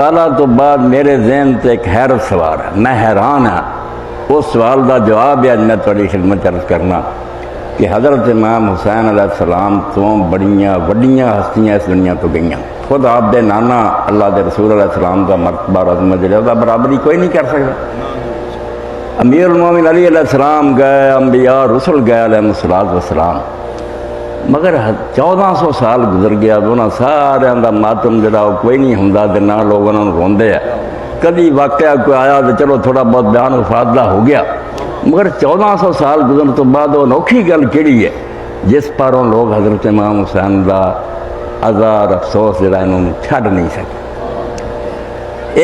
साल तो बाद मेरे जहन से एक हैरत सवाल है, मैं हैरान हाँ। उस सवाल का जवाब अज मैं थोड़ी खिदमत अर्ज करना कि हज़रत इमाम हुसैन अलैहिस्सलाम तो बड़िया वड्डियां हस्तियां इस दुनिया तो गई। खुद आप दे नाना अल्लाह के रसूल अलैहिस्सलाम का मरतबा रज़म जदा बराबरी कोई नहीं कर सकता। अमीरुल मोमिनीन अली अलैहिस्सलाम गए, अंबिया रसूल गए अलैहिस्सलातु वस्सलाम, मगर 1400 साल गुजर गया तो उन्होंने सारे का मातम जरा कोई नहीं होंदा ते ना लोग उन्होंने रोंदे है। कभी वाकया कोई आया तो चलो थोड़ा बहुत बयान वफात हो गया, मगर 1400 साल गुजरने तो बाद वो अनोखी गल केड़ी है जिस पारों लोग हज़रत इमाम हुसैन का आज़ार अफसोस जरा इन्होंने छड़ नहीं सके।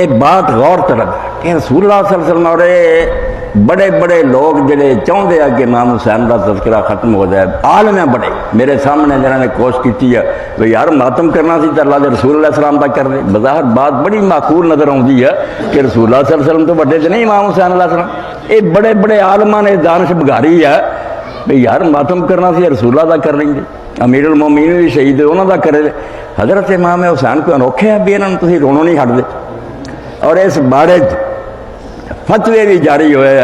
एक बात गौर तरफ है कि रसूलुल्लाह सल्लल्लाहु अलैहि वसल्लम और बड़े बड़े लोग जोड़े चाहते हैं कि इमाम हुसैन का तज़किरा खत्म हो जाए, आलम है बड़े मेरे सामने जिन्होंने कोशिश की है भाई यार मातम करना सी तो अल्लाह के रसूल अलैहिस्सलाम का कर दे। बज़ाहिर बात बड़ी माकूल नज़र आती है कि रसूलुल्लाह सल्लल्लाहु अलैहि वसल्लम तो बड़े तो नहीं इमाम हुसैन अलैहिस्सलाम, ये बड़े बड़े आलमा ने दानिश बघारी है भाई यार मातम करना सी रसूलुल्लाह का कर लेंगे, अमीरुल मोमिनीन भी शहीद है उन्होंने करे। हज़रत इमाम हुसैन को अनोखे है भी इन्होंने तुसीं रोनों नहीं हटते। और इस बारे फतवे भी जारी होए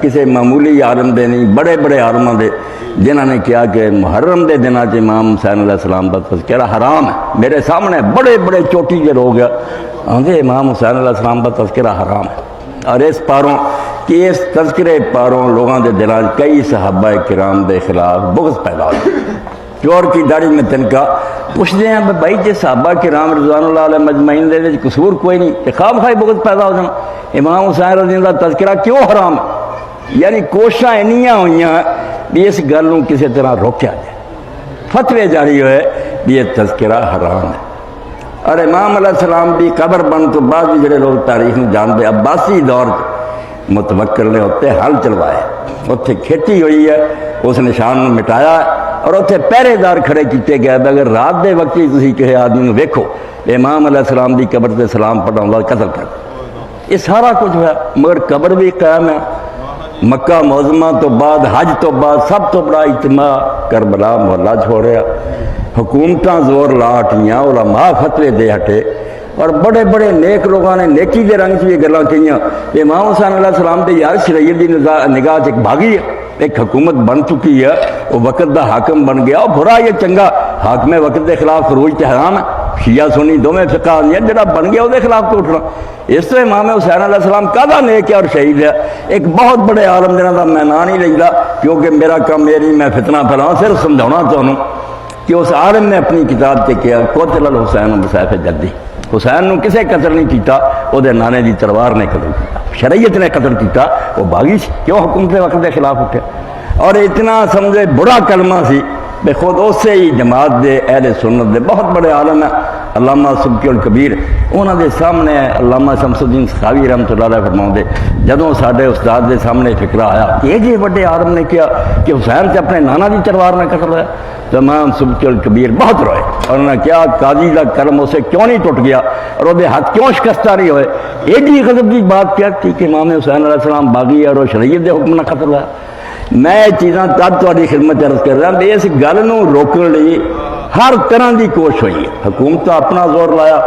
किसी मामूली आलम दे नहीं, बड़े बड़े आलमां दे जिन्होंने कहा कि मुहर्रम के दिनों च इमाम हुसैन अलैहिस्सलाम का तज़किरा हराम है। मेरे सामने बड़े बड़े चोटी के लोग आते इमाम हुसैन अलैहिस्सलाम का तज़किरा हराम है। और इस पारों कि इस तज़किरे पारों लोगों के दिलों कई सहाबा किराम के खिलाफ बुग़्ज़ पैदा हो। चोर की दाढ़ी में तिनका पुछते हैं भाई जो सहाबा किराम रिज़वानुल्लाह अलैहिम अजमईन दे कसूर कोई नहीं तो खाम खाई बुग़्ज़ पैदा हो जाना, इमाम हुसैन रज़ी का तज़किरा क्यों हराम है? यानी कोशिशां इन्नियां हुई भी इस गल को किसी तरह रोकया जाए। फतवे जारी हुए भी यह तज़किरा हराम है। और इमाम अलैहिस्सलाम की कबर बन तो बाद भी जोड़े लोग तारीख में जानते, अब्बासी दौर मुतवक्किल ने उत्ते हल चलवाए, उत्थे खेती हुई है, उस निशान में मिटाया और उत्थे पहरेदार खड़े किए गए। अगर रात के वक्त ही तुसीं किसी आदमी को वेखो इमाम अलैहिस्सलाम की कबर से सलाम पढ़ाउंदा कतल कर, ये सारा कुछ हुआ। मगर कबर भी कायम है। मक्का मुअज़्ज़मा तो बाद हज तो बाद सब तो बड़ा इज्तिमा करबला मोहल्ला छोड़िया, हुकूमत जोर ला हटियाँ, उलमा फतवे दे हटे और बड़े बड़े नेक लोगों ने नेकी के रंग से ये गल्लां कीयां। इमाम हुसैन अलैहिस्सलाम ते यार शरीयत की निगाह च एक भागी है, एक हुकूमत बन चुकी है, वो वक़्त का हाकम बन गया, बुरा या चंगा हाकमे वक़्त के खिलाफ खरूज ते हराम है। शिया सुन्नी दोवें फिक़ा आंदियां, जिहड़ा बन गया उसके खिलाफ तो उठना। इस तरह इमाम हुसैन अलैहिस्सलाम कादा नेक है और शहीद है। एक बहुत बड़े आलम जिन्हां दा मैं ना नहीं लैंदा क्योंकि मेरा काम मेरी मैं फितना फैलावां, सिर्फ समझाउणा तुहानूं कि उस आलम ने अपनी किताब से कहा क़ुतिल हुसैन बिसैफ़ि जद्दी, हुसैन को किसी कतल नहीं किया, वो नाने की तलवार ने कतल किया, शरीयत ने कतल किया, वो बागी क्यों हुकूमत वक्त के खिलाफ उठे। और इतना समझे बुरा कलमा सी बे खुद उस ही जमात के अहले सुन्नत के बहुत बड़े आलम है अल्लामा सुबकी उल कबीर, उन्होंने सामने अल्लामा शमसुद्दीन सखावी रहमतुल्लाह अलैह फरमाते जदों साडे उस्ताद के सामने फिक्रा आया कि जे बड़े आलम ने कहा कि हुसैन से अपने नाना की तलवार ने कतल होया, तमाम सुबकी उल कबीर बहुत रोए और उन्होंने कहा काजी का कलम उसे क्यों नहीं टुट गया और वो हाथ क्यों शिकस्ता नहीं होए। एडी गज़ब की बात क्या थी कि इमाम हुसैन अलैहिस्सलाम बागी और शरीयत के हुक्म ने कतल होया। मैं ये चीज़ां तब तुहाडी खिदमत अर्ज कर रहा भी इस गल नूं रोकण लई हर तरह की कोशिश हुई है। हुकूमत अपना जोर लाया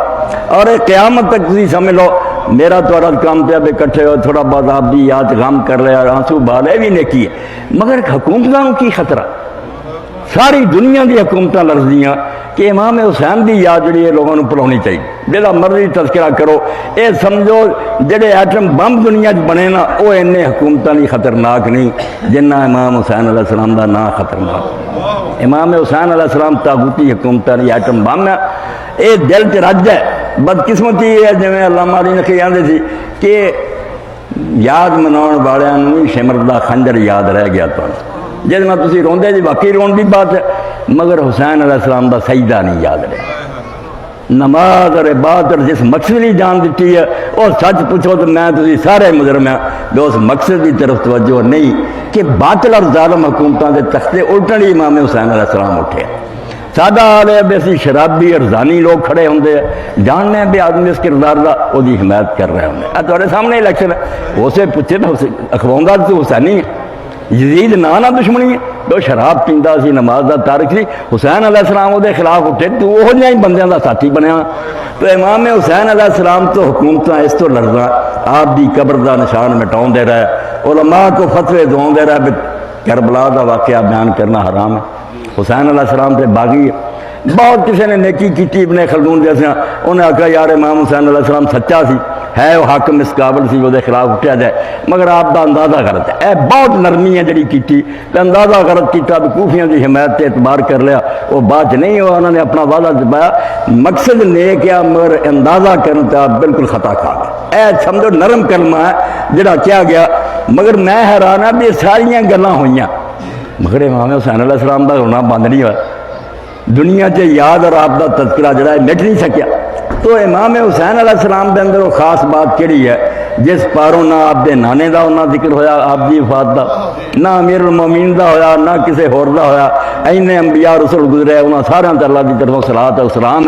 और एक क़यामत तक तुसीं समझ लो मेरा तुहाडा काम पे इकट्ठे हो थोड़ा बहुत आप भी याद गम कर लिया, आंसू बहा ले भी नेकी है, मगर हुकूमतों की खतरा सारी दुनिया की हुकूमत लड़दियाँ कि इमाम हुसैन की याद जी लोगों को भुलानी चाहिए। जिहड़ा मर्जी तज़किरा करो ये समझो जेडे एटम बम दुनिया बने ना वो इन्ने हुकूमतों की खतरनाक नहीं जिन्ना इमाम हुसैन अलैहिस्सलाम का ना खतरनाक। इमाम हुसैन अलैहिस्सलाम तागूती हुकूमतों की एटम बम है, ये दिल च रज है। बदकिस्मती है जिवें अल्लामा अली नक़वी आंदे सी कि याद मनाउण वालियां नूं सिमरदा खंजर याद रह गया तुहानूं, जिस में तुसीं रोंदे जी वाकई रोण की बात है, मगर हुसैन अलैहिस्सलाम का सजदा नहीं याद रहा। नमाज और इबादत और जिस मकसद की जान दी है और सच पूछो तो मैं तुसीं सारे मुजरम हैं उस मकसद की तरफ तवज्जो नहीं कि बातिल और जालम हुकूमतों के तख्ते उल्टण ही इमाम हुसैन अलैहिस्सलाम उठे। सादा हाल है भी असीं शराबी और जानी लोग खड़े होंगे जानने हैं भी आदमी इस किरदार का उसकी हिमायत कर रहे होंगे। तुहाडे सामने इलैक्शन है, उसे पूछे तो अखवाउंदा तो हुसैनी है, यजीद ना दुश्मनी है। वो शराब पींदा सी, नमाज का तारिक सी। हुसैन अलैहिस्सलाम उसके खिलाफ उठे, तू वो ही बंदियां का साथी बनया। तो इमाम हुसैन अलैहिस्सलाम तो हुकूमत इस तो लड़दा आप दी कब्र का निशान मिटाते रहे, उलमा को फतवे दुआते रहे, करबला का वाकया बयान करना हराम है। हुसैन अलैहिस्सलाम से बागी है। बहुत किसी ने नेकी की, इब्ने खलदून जैसे उन्हें आखा यार इमाम हुसैन अलैहिस्सलाम सच्चा सी, है वो हाकम इस काबल सी, वो खिलाफ उठा जाए, मगर आपका अंदाजा गलत है। यह बहुत नरमी है जी की, अंदाजा गलत किया भी कूफियों की हिमायत से एतबार कर लिया, वो बाद च नहीं हुआ। उन्होंने अपना वादा दबाया, मकसद नेक आ मगर अंदाजा करने आप बिल्कुल खता खा गए। यह समझो नरम कलमा है जोड़ा किया गया, मगर मैं हैरान हाँ भी सारिया गल्लां होइयां, मगर इमाम हुसैन अलैहिस्सलाम का होना बंद नहीं हुआ। दुनिया से याद और आपका तस्करा जरा मिट नहीं सकिया। तो इमाम हुसैन अलैहिस्सलाम के अंदर वो खास बात केड़ी है जिस पारों ना आपके नाने का उन्ना जिक्र होया, आप दी वफात का, ना अमीरुल मोमिनीन का होया, ना किसी होर का होया। इन्ने अंबिया रसूल गुजरे, उन्होंने सारे अल्लाह की तरफों सलात और सलाम।